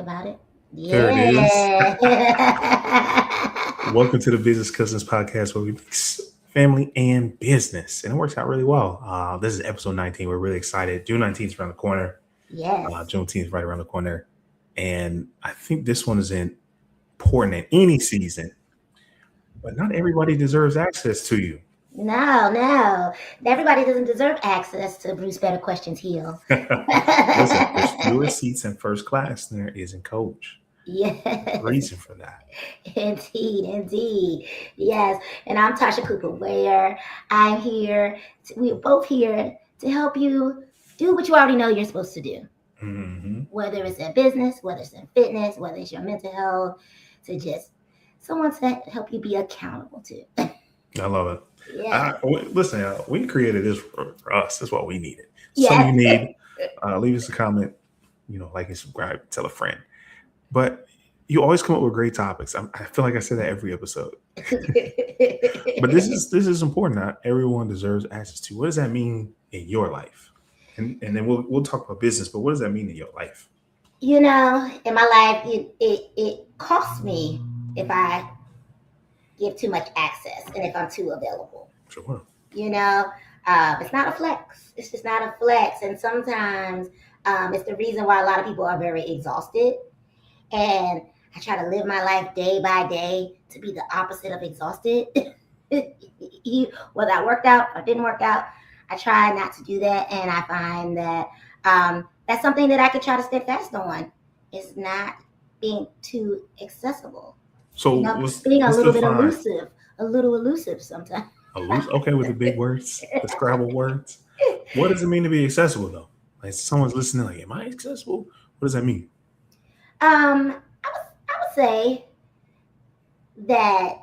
about it. There it is. Yeah. Welcome to the Business Cousins podcast where we mix family and business. And it works out really well. This is episode 19. We're really excited. June 19th is around the corner. Yes. Juneteenth is right around the corner. And I think this one is important in any season. But not everybody deserves access to you. No. Everybody doesn't deserve access to Bruce Better Questions Heal. Listen, there's fewer seats in first class than there is in coach. Yes. Reason for that. Indeed. Yes. And I'm Tasha Cooper Ware. I'm here. We're both here to help you do what you already know you're supposed to do. Mm-hmm. Whether it's in business, whether it's in fitness, whether it's your mental health, to just someone to help you be accountable to. I love it. Yeah. Listen, we created this for us. That's what we needed. Yeah. Something you need. Leave us a comment. Like and subscribe. Tell a friend. But you always come up with great topics. I feel like I say that every episode. But this is important. Not everyone deserves access to. What does that mean in your life? And then we'll talk about business. But what does that mean in your life? In my life, it costs me if I give too much access and if I'm too available. Sure. It's not a flex. It's just not a flex. And sometimes it's the reason why a lot of people are very exhausted. And I try to live my life day by day to be the opposite of exhausted. Whether I worked out or didn't work out, I try not to do that. And I find that that's something that I could try to stay fast on. It's not being too accessible. So being a little bit elusive sometimes. Okay, with the big words, the Scrabble words. What does it mean to be accessible, though? Like, someone's listening, like, am I accessible? What does that mean? I would say that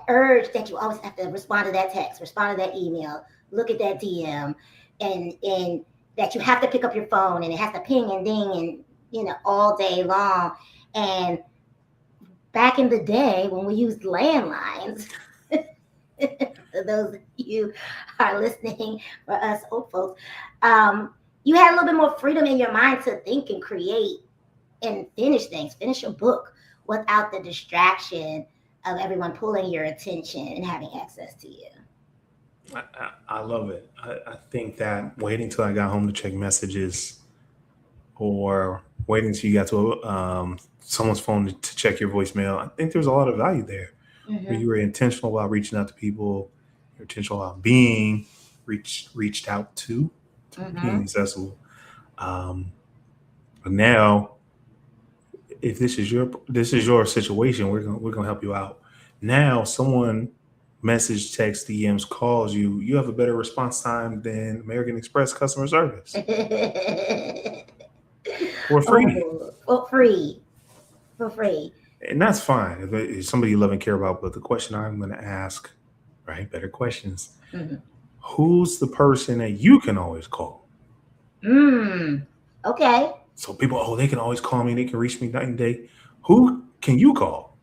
urge that you always have to respond to that text, respond to that email, look at that DM, and that you have to pick up your phone and it has to ping and ding and all day long. And back in the day when we used landlines, those of you are listening, for us old folks, you had a little bit more freedom in your mind to think and create and finish your book without the distraction of everyone pulling your attention and having access to you. I love it. I think that waiting till I got home to check messages or waiting till you got to someone's phone to check your voicemail, I think there's a lot of value there. Mm-hmm. Where you were intentional about reaching out to people, you're intentional about being reached out to being accessible. But now, if this is your situation, we're gonna help you out. Now, someone message, text, DMs, calls you. You have a better response time than American Express customer service. For free. For free. And that's fine. If it's somebody you love and care about. But the question I'm going to ask, right? Better questions. Mm-hmm. Who's the person that you can always call? Okay. So people, they can always call me. They can reach me night and day. Who can you call?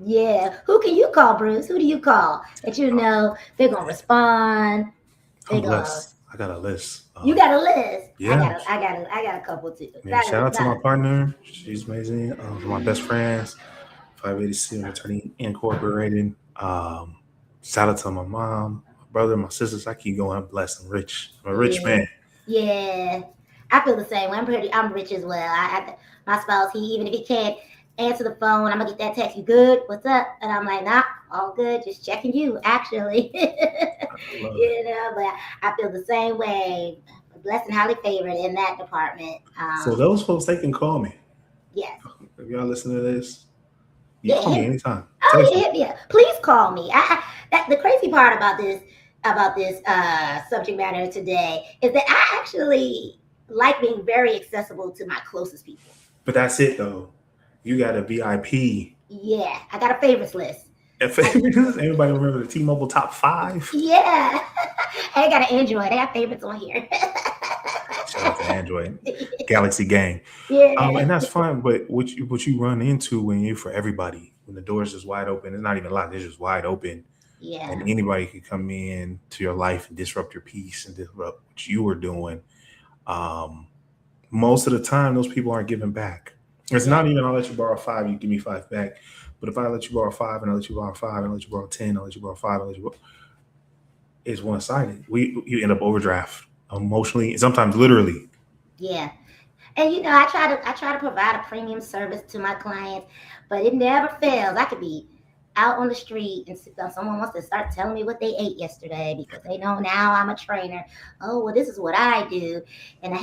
Yeah. Who can you call, Bruce? Who do you call that they're going to respond? I'm blessed. I got a list. You got a list? Yeah. I got a couple too. Yeah, shout out to my partner. She's amazing. My best friends, 586 Attorney Incorporated. Shout out to my mom, my brother, my sisters. I keep going. I'm blessed. I'm rich. I'm a rich man. Yeah. I feel the same way. I'm rich as well. My spouse, even if he can't answer the phone, I'm gonna get that text. You good? What's up? And I'm like, nah, all good. Just checking you, actually. But I feel the same way. Blessed and highly favored in that department. So those folks, they can call me. Yes. If y'all listen to this, you call me anytime. Yeah. Please call me. The crazy part about this subject matter today is that I actually like being very accessible to my closest people. But that's it, though. You got a VIP. Yeah, I got a favorites list. Everybody remember the T-Mobile top 5? Yeah. I got an Android. I got favorites on here. Shout out to Android. Galaxy gang. Yeah. And that's fine, but what you run into when you're for everybody, when the door's just wide open, it's not even locked, it's just wide open. Yeah. And anybody can come in to your life and disrupt your peace and disrupt what you were doing. Most of the time, those people aren't giving back. It's Yeah. not even I'll let you borrow five, you give me five back. But if I let you borrow five and I let you borrow five and I let you borrow 10, I let you borrow five, I let you borrow, it's one sided. You end up overdraft emotionally and sometimes literally. Yeah. And I try to provide a premium service to my clients, but it never fails. I could be out on the street and someone wants to start telling me what they ate yesterday because they know now I'm a trainer. Oh, well, this is what I do, and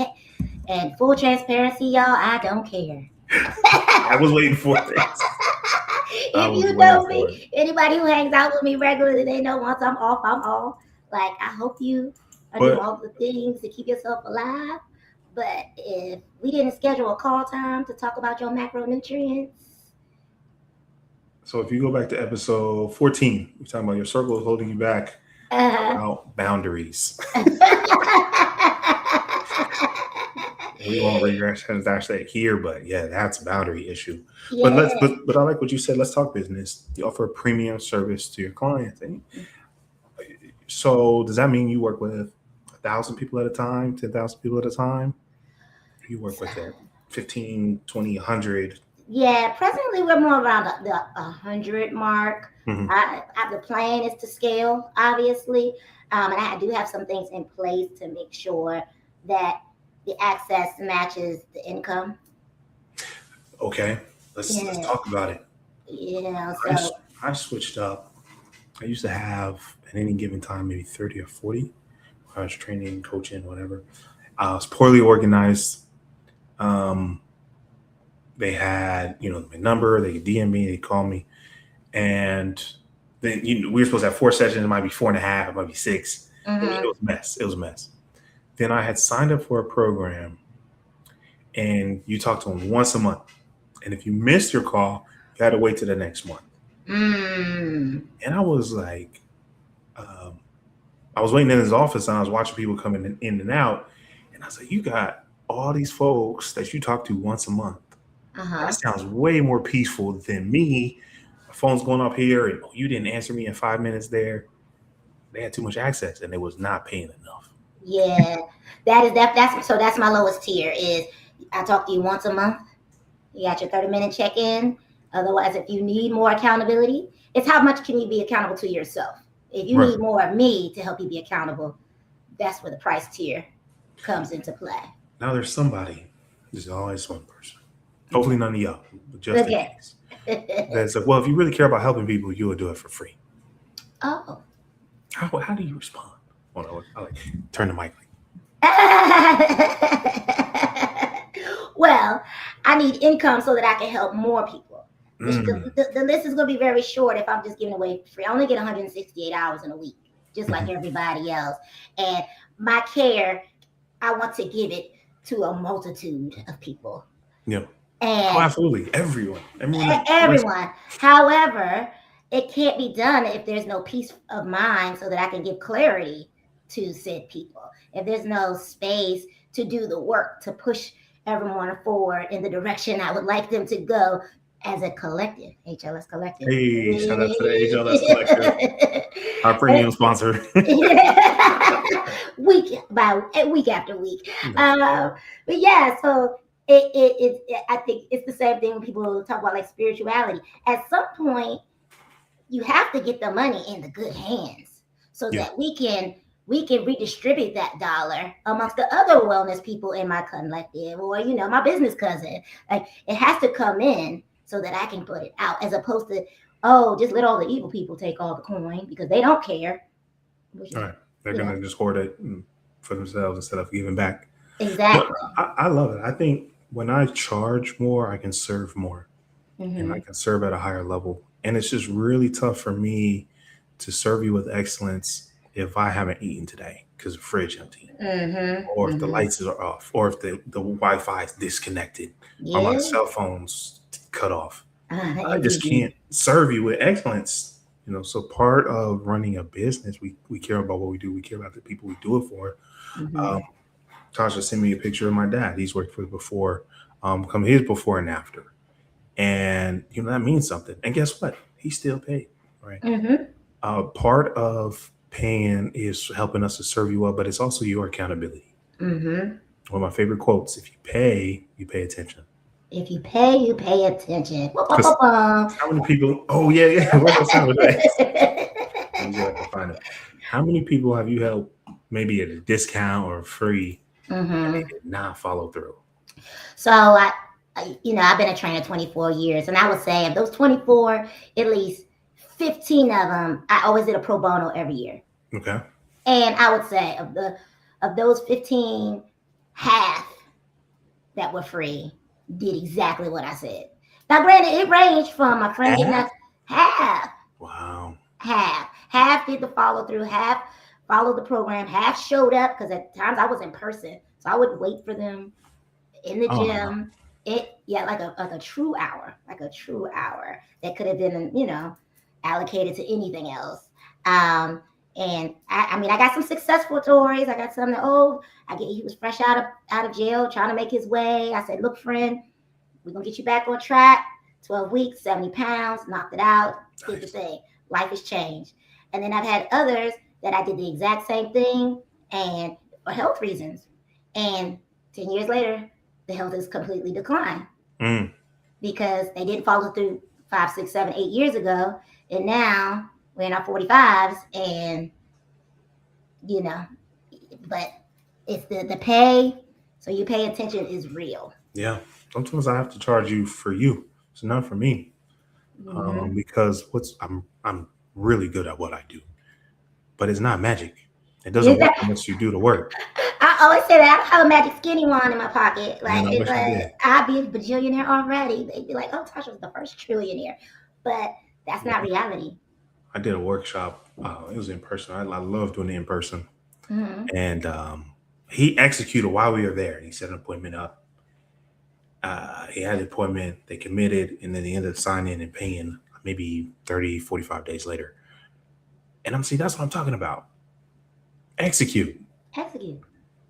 and full transparency, y'all, I don't care. I was waiting for it. I If was you waiting know for it. me, anybody who hangs out with me regularly, they know once I'm off, I'm off. Like, I hope you are doing But all the things to keep yourself alive. But if we didn't schedule a call time to talk about your macronutrients, so if you go back to episode 14, we're talking about your circle is holding you back uh, about boundaries. We won't regress that here, but yeah, that's a boundary issue. But yeah. but I like what you said. Let's talk business. You offer a premium service to your clients. And so does that mean you work with 1,000 people at a time, 10,000 people at a time? You work with that 15, 20, 100. Yeah, presently we're more around the 100 mark. Mm-hmm. The plan is to scale, obviously, and I do have some things in place to make sure that the access matches the income. Okay, let's Yeah, talk about it. I, so I switched up. I used to have at any given time maybe 30 or 40. I was training, coaching, whatever. I was poorly organized. Um, they had, my number. They could DM me. They call me, and then we were supposed to have four sessions. It might be four and a half. It might be six. It mhm. was a mess. It was a mess. Then I had signed up for a program, and you talk to them once a month. And if you missed your call, you had to wait to the next month. Mm. And I was like, I was waiting in his office, and I was watching people coming in and out. And I was like, you got all these folks that you talk to once a month. That Uh-huh. sounds way more peaceful than me. My phone's going off here, and you didn't answer me in 5 minutes there. They had too much access, and they was not paying enough. Yeah. That's my lowest tier is I talk to you once a month. You got your 30-minute check-in. Otherwise, if you need more accountability, it's how much can you be accountable to yourself. If you Right. need more of me to help you be accountable, that's where the price tier comes into play. Now there's somebody. There's always one person. Hopefully none of y'all, but just in Okay. case. That's like, well, if you really care about helping people, you will do it for free. Oh. How do you respond? Well, I like turn the mic. Well, I need income so that I can help more people. Mm. The list is going to be very short if I'm just giving away free. I only get 168 hours in a week, just like everybody else. And my care, I want to give it to a multitude of people. Yeah. Oh, And absolutely. Everyone. everyone. However, it can't be done if there's no peace of mind so that I can give clarity to said people. If there's no space to do the work to push everyone forward in the direction I would like them to go as a collective, HLS collective. Hey, shout out to the HLS Collective, our premium sponsor. Week after week. But yeah, so I think it's the same thing when people talk about like spirituality. At some point, you have to get the money in the good hands so Yeah. that we can redistribute that dollar amongst the other wellness people in my collective or my business cousin. Like, it has to come in so that I can put it out, as opposed to, oh, just let all the evil people take all the coin because they don't care. All right. They're going to just hoard it for themselves instead of giving back. Exactly. But I love it. I think when I charge more, I can serve more, and I Mm-hmm. can serve at a higher level. And it's just really tough for me to serve you with excellence if I haven't eaten today because the fridge empty, Mm-hmm. or if the Mm-hmm. lights are off, or if the Wi-Fi is disconnected, or my Yeah. cell phone's cut off. I just Indeed. can't serve you with excellence. So part of running a business, we care about what we do. We care about the people we do it for. Mm-hmm. Tasha sent me a picture of my dad. He's worked for before, come his before and after, and that means something. And guess what? He still paid, right? Mm-hmm. Part of paying is helping us to serve you well, but it's also your accountability. Mm-hmm. One of my favorite quotes: "If you pay attention." If you pay attention. Because how many people? Oh yeah. Where's that sound effects? Let me see if I can find it. How many people have you helped maybe at a discount or free and they Hmm. did not follow through? So I've been a trainer 24 years, and I would say of those 24, at least 15 of them, I always did a pro bono every year. Okay. And I would say of those 15, half that were free did exactly what I said. Now, granted, it ranged from a friend getting Half? us half, Wow. half did the follow through, half followed the program, half showed up because at times I was in person, so I would wait for them in the Oh no. gym. Like a true hour, that could have been allocated to anything else. Um, and I mean, I got some successful stories. I got some that he was fresh out of jail, trying to make his way. I said, look, friend, we're gonna get you back on track. 12 weeks, 70 pounds, knocked it out, did the Nice. thing. Life has changed. And then I've had others that I did the exact same thing and for health reasons. And 10 years later, the health has completely declined Mm. because they didn't follow through 5, 6, 7, 8 years ago. And now we're in our 45s and, you know, but it's the pay. So you pay attention is real. Yeah. Sometimes I have to charge you for you. It's not for me. Mm-hmm. Because I'm really good at what I do, but it's not magic. It doesn't Yeah, work unless you do the work. I always say that. I don't have a magic skinny wand in my pocket. Man, Like, I it's wish I like did. I'd be a bajillionaire already. They'd be like, "Oh, Tasha was the first trillionaire," but that's not Yeah. reality. I did a workshop. It was in person. I love doing it in person. Mm-hmm. And he executed while we were there. He set an appointment up. He had the appointment. They committed, and then they ended up signing and paying maybe 30, 45 days later. And that's what I'm talking about. Execute. Execute.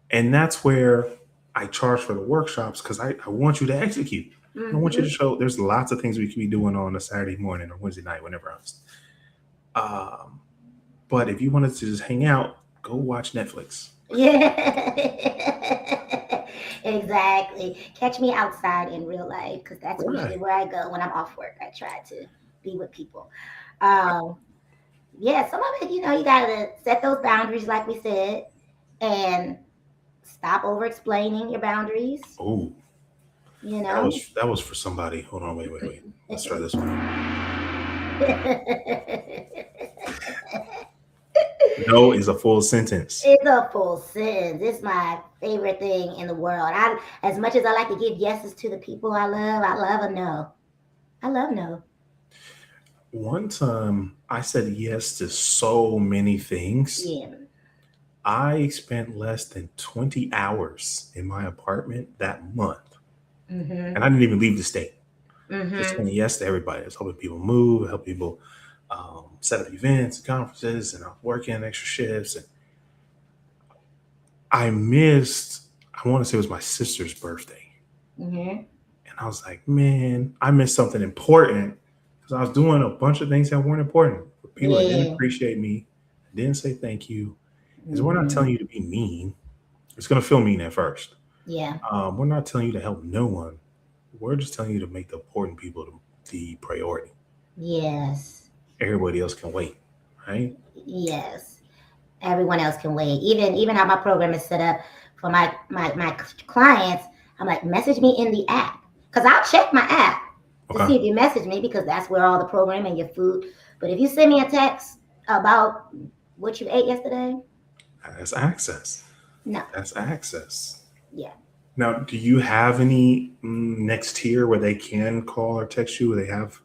And that's where I charge for the workshops because I want you to execute. I want you to Mm-hmm. show there's lots of things we could be doing on a Saturday morning or Wednesday night, whenever else. Um, but if you wanted to just hang out, go watch Netflix. Yeah. Exactly. Catch me outside in real life because that's usually Right. where I go when I'm off work. I try to be with people. Um, yeah, some of it, you gotta set those boundaries, like we said, and stop over explaining your boundaries. Oh, You that know. was for somebody. Hold on, wait. Let's try this one. No is a full sentence. It's a full sentence. It's my favorite thing in the world. As much as I like to give yeses to the people I love a no. I love no. One time I said yes to so many things. Yeah. I spent less than 20 hours in my apartment that month. And Mhm. I didn't even leave the state. Just Mhm. saying yes to everybody. I was helping people move, help people set up events, conferences, and I was working extra shifts. And I missed, I want to say it was my sister's birthday. Mhm. And I was like, man, I missed something important because I was doing a bunch of things that weren't important. For people that didn't Yeah. appreciate me, didn't say thank you. Is we're not Mhm. telling you to be mean. It's going to feel mean at first. Yeah. We're not telling you to help no one. We're just telling you to make the important people the priority. Yes. Everybody else can wait, right? Yes. Everyone else can wait. Even how my program is set up for my clients, I'm like, message me in the app because I'll check my app to Okay. see if you message me because that's where all the program and your food. But if you send me a text about what you ate yesterday, That's access. no. That's access. Yeah. Now, do you have any next tier where they can call or text you? Where they have?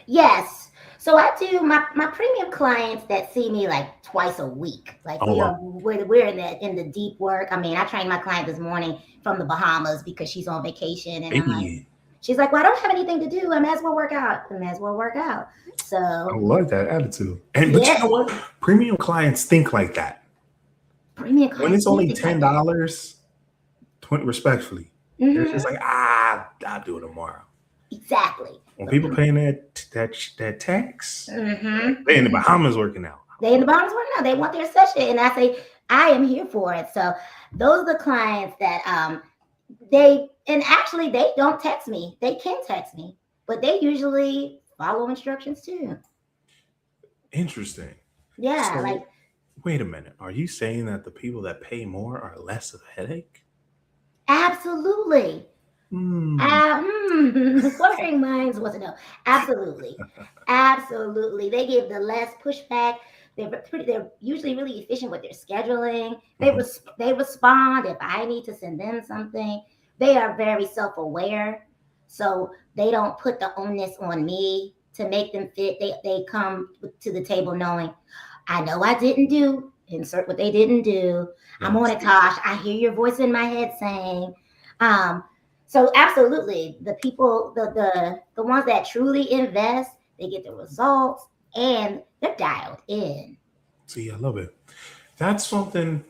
Yes. So I do my premium clients that see me like twice a week. Like Oh well, we're in the deep work. I mean, I trained my client this morning from the Bahamas because she's on vacation, and I'm like, hey, she's like, well, I don't have anything to do. I may as well work out. I may as well work out. I So like that attitude. And but you yeah, know what? Premium clients think like that. premium When clients it's do only things ten like that. dollars, 20 respectfully, they're just Hmm. like, I'll do it tomorrow. Exactly. When But people paying that tax, they in the mm-hmm. Bahamas working out. They in the Bahamas working out. They want their session, and I say I am here for it. So those are the clients that actually they don't text me. They can text me, but they usually follow instructions too. Interesting. Yeah, So like wait a minute. Are you saying that the people that pay more are less of a headache? absolutely. Hmm. Fluttering minds want to know. Absolutely, absolutely. They give the less pushback. They're usually really efficient with their scheduling. Mhm. They respond if I need to send them something. They are very self aware, so they don't put the onus on me to make them fit. They come to the table knowing I know I didn't do. Insert what they didn't do. I'm on Yes. it, Tosh. I hear your voice in my head saying, um, so absolutely, the people, the ones that truly invest, they get the results and they're dialed in. See, I love it. That's something.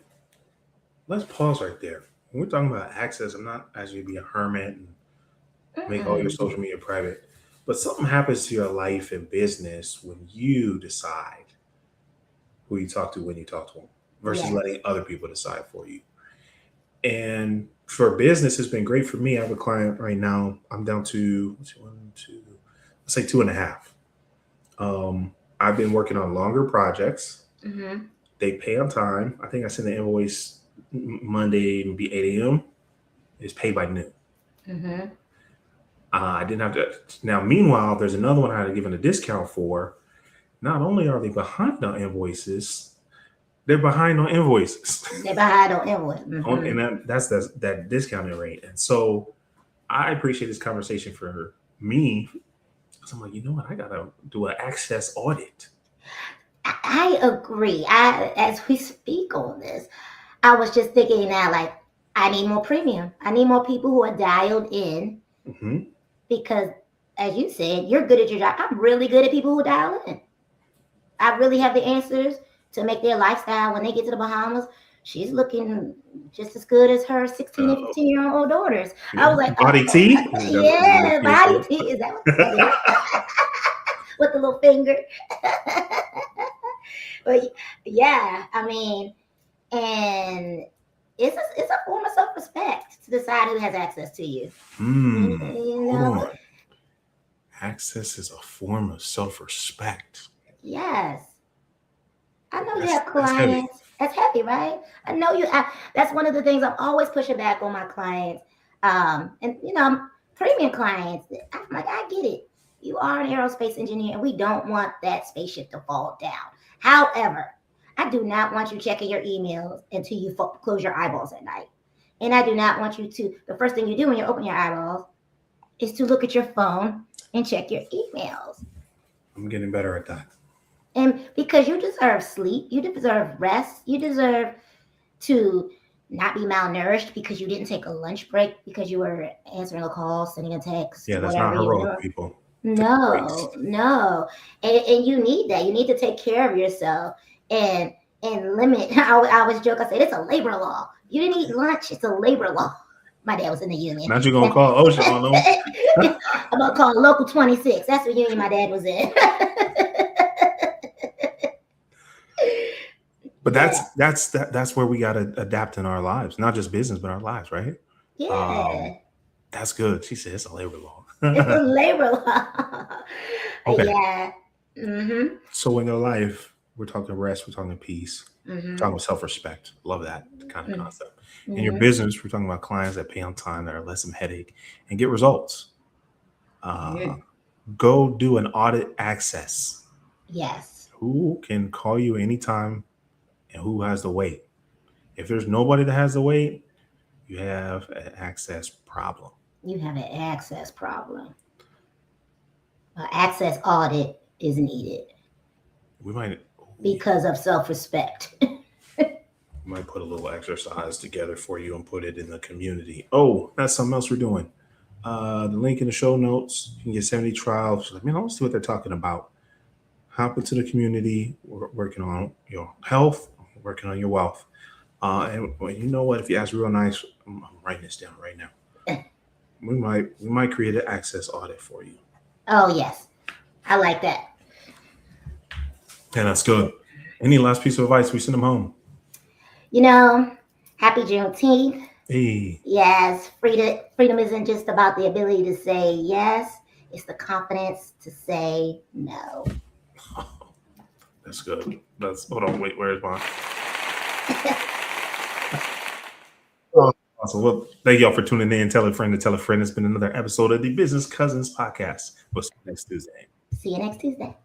Let's pause right there. When we're talking about access, I'm not asking you to be a hermit and make all your Mm-mm. social media private, but something happens to your life and business when you decide who you talk to when you talk to them versus Yes. letting other people decide for you. And for business, it's been great for me. I have a client right now. I'm down to let's see, one, two, let's say two and a half. Um, I've been working on longer projects. Mm-hmm. They pay on time. I think I send the invoice Monday, maybe 8 a.m. It's paid by noon. Mm-hmm. I didn't have to. Now, meanwhile, there's another one I had to give them a discount for. Not only are they behind on invoices, they're behind on invoices. They're behind on invoice. And Mm-hmm. that discounted rate. And so I appreciate this conversation for me. So I'm like, you know what? I gotta do an access audit. I agree. As we speak on this, I was just thinking now, like, I need more premium. I need more people who are dialed in Hmm. because, as you said, you're good at your job. I'm really good at people who dial in. I really have the answers to make their lifestyle when they get to the Bahamas. She's looking just as good as her 16 and Uh, 15-year-old daughters. I yeah, was like, body T. That's what the yeah, kid body says. tea. Is that what that is? With the little finger. But yeah, I mean, and it's a form of self respect to decide who has access to you. You Hold know, on. Access is a form of self-respect. yes. I know you have That's heavy. clients. That's heavy, right? I know you. That's one of the things I'm always pushing back on my clients. And premium clients. I'm like, I get it. You are an aerospace engineer, and we don't want that spaceship to fall down. However, I do not want you checking your emails until you close your eyeballs at night. And I do not want you to. The first thing you do when you open your eyeballs is to look at your phone and check your emails. I'm getting better at that. And because you deserve sleep, you deserve rest, you deserve to not be malnourished because you didn't take a lunch break because you were answering a call, sending a text, Yeah, that's whatever not you were heroic, doing. people. Take breaks. No, no. And you need that. You need to take care of yourself and limit. I always joke, I said, it's a labor law. You didn't eat lunch, it's a labor law. My dad was in the union. Not you gonna call OSHA on them. I'm gonna call local 26. That's what union my dad was in. But Yeah, that's where we gotta adapt in our lives, not just business, but our lives, right? Um, yeah. that's good. She said it's a labor It's law. a labor law. Okay. Yeah. Mm-hmm. So in your life, we're talking rest, we're talking peace, we're Mm-hmm. talking self-respect. Love that kind of concept. In your Mm-hmm. business, we're talking about clients that pay on time, that are less of a headache, and get results. Uh, Mm-hmm. go do an audit access. Yes. Who can call you anytime and who has the weight? If there's nobody that has the weight, you have an access problem. You have an access problem. An access audit is needed We might because of self-respect. might put a little exercise together for you and put it in the community. Oh, that's something else we're doing. The link in the show notes. You can get 70 trials. Like, man, I want to see what they're talking about. Hop into the community. We're working on your health, working on your wealth. And well, you know what? If you ask real nice, I'm writing this down right now. We might create an access audit for you. Oh yes, I like that. And that's good. Any last piece of advice? We send them home. You know, happy Juneteenth. Hey, Yes, freedom isn't just about the ability to say yes, it's the confidence to say no. that's good. That's hold on, wait, where's mine? Awesome. Well, thank y'all for tuning in. Tell a friend to tell a friend. It's been another episode of the Business Cousins Podcast. We'll see you next Tuesday. See you next Tuesday.